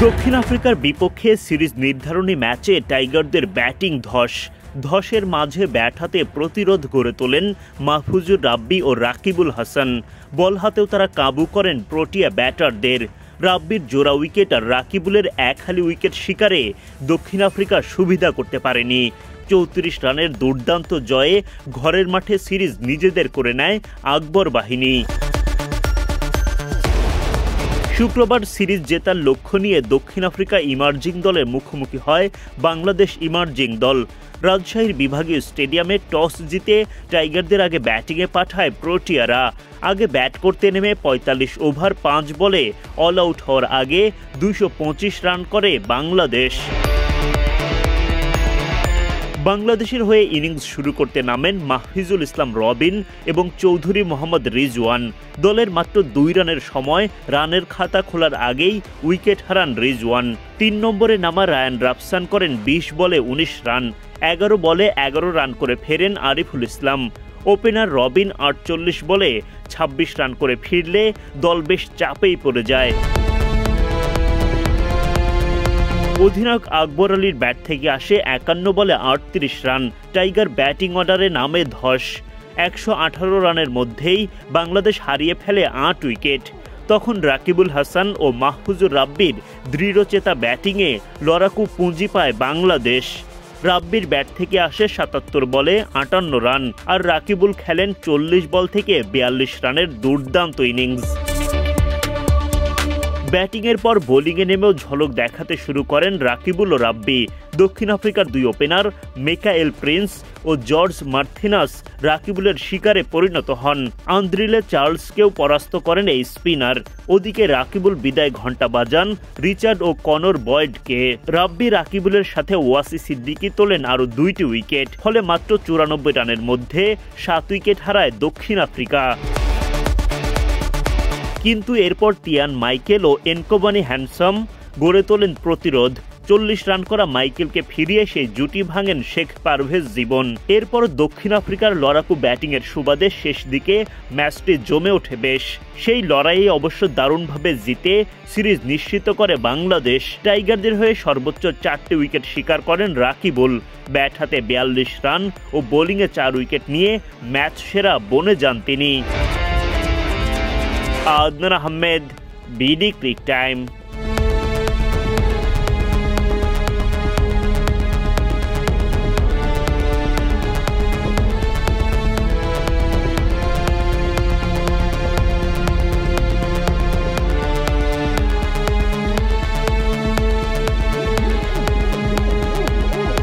দক্ষিণ আফ্রিকার বিপক্ষে সিরিজ নির্ধারণী ম্যাচে টাইগারদের ব্যাটিং ধসের মাঝে ব্যাট হাতে প্রতিরোধ গড়ে তোলেন মাহফুজুর রাব্বি ও রাকিবুল হাসান। বল হাতেও তারা কাবু করেন প্রোটিয়া ব্যাটারদের। রাব্বির জোড়া উইকেট আর রাকিবুলের এক হালি উইকেট শিকারে দক্ষিণ আফ্রিকা সুবিধা করতে পারেনি। ৩৪ রানের দুর্দান্ত জয়ে ঘরের মাঠে সিরিজ নিজেদের করে নেয় আকবর বাহিনী। শুক্রবার সিরিজ জেতার লক্ষ্য নিয়ে দক্ষিণ আফ্রিকা ইমার্জিং দলের মুখোমুখি হয় বাংলাদেশ ইমার্জিং দল। রাজশাহীর বিভাগীয় স্টেডিয়ামে টস জিতে টাইগারদের আগে ব্যাটিংয়ে পাঠায় প্রোটিয়ারা। আগে ব্যাট করতে নেমে ৪৫ ওভার ৫ বলে অল আউট হওয়ার আগে ২২৫ রান করে বাংলাদেশ। বাংলাদেশের হয়ে ইনিংস শুরু করতে নামেন মাহফিজুল ইসলাম রবিন এবং চৌধুরী মোহাম্মদ রিজওয়ান। দলের মাত্র ২ রানের সময় রানের খাতা খোলার আগেই উইকেট হারান রিজওয়ান। ৩ নম্বরে নামা রায়ান রাফসান করেন ২০ বলে ১৯ রান। ১১ বলে ১১ রান করে ফেরেন আরিফুল ইসলাম। ওপেনার রবিন ৪৮ বলে ২৬ রান করে ফিরলে দল বেশ চাপেই পড়ে যায়। অধিনায়ক আকবর আলীর ব্যাট থেকে আসে ৫১ বলে ৩৮ রান। টাইগার ব্যাটিং অর্ডারে নামে ধস। ১১৮ রানের মধ্যেই বাংলাদেশ হারিয়ে ফেলে ৮ উইকেট। তখন রাকিবুল হাসান ও মাহফুজুর রাব্বির দৃঢ়চেতা ব্যাটিংয়ে লড়াকু পুঁজি পায় বাংলাদেশ। রাব্বির ব্যাট থেকে আসে ৭৭ বলে ৫৮ রান আর রাকিবুল খেলেন ৪০ বল থেকে ৪২ রানের দুর্দান্ত ইনিংস। ব্যাটিংয়ের পর বোলিংয়ে নেমেও ঝলক দেখাতে শুরু করেন রাকিবুল ও রাব্বি। দক্ষিণ আফ্রিকার দুই ওপেনার মিকায়েল প্রিন্স ও জর্জ মার্থিনাস রাকিবুলের শিকারে পরিণত হন। আন্দ্রিলে চার্লসকেও পরাস্ত করেন এই স্পিনার। ওদিকে রাকিবুল বিদায় ঘণ্টা বাজান রিচার্ড ও কনর বয়েডকে। রাব্বি রাকিবুলের সাথে ওয়াসি সিদ্দিকি তোলেন আরও ২টি উইকেট। ফলে মাত্র ৯৪ রানের মধ্যে ৭ উইকেট হারায় দক্ষিণ আফ্রিকা। কিন্তু এরপর টিয়ান মাইকেল ও এনকোবানি হ্যান্ডসাম গড়ে তোলেন প্রতিরোধ। ৪০ রান করা মাইকেলকে ফিরিয়ে সেই জুটি ভাঙেন শেখ পারভেজ জীবন। এরপর দক্ষিণ আফ্রিকার লড়াকু ব্যাটিংয়ের সুবাদে শেষ দিকে ম্যাচটি জমে ওঠে বেশ। সেই লড়াইয়ে অবশ্য দারুণভাবে জিতে সিরিজ নিশ্চিত করে বাংলাদেশ। টাইগারদের হয়ে সর্বোচ্চ 4টি উইকেট শিকার করেন রাকিবুল। ব্যাট হাতে ৪২ রান ও বোলিংয়ে ৪ উইকেট নিয়ে ম্যাচ সেরা বনে যান তিনি। Adnan Ahmed, BD cric time.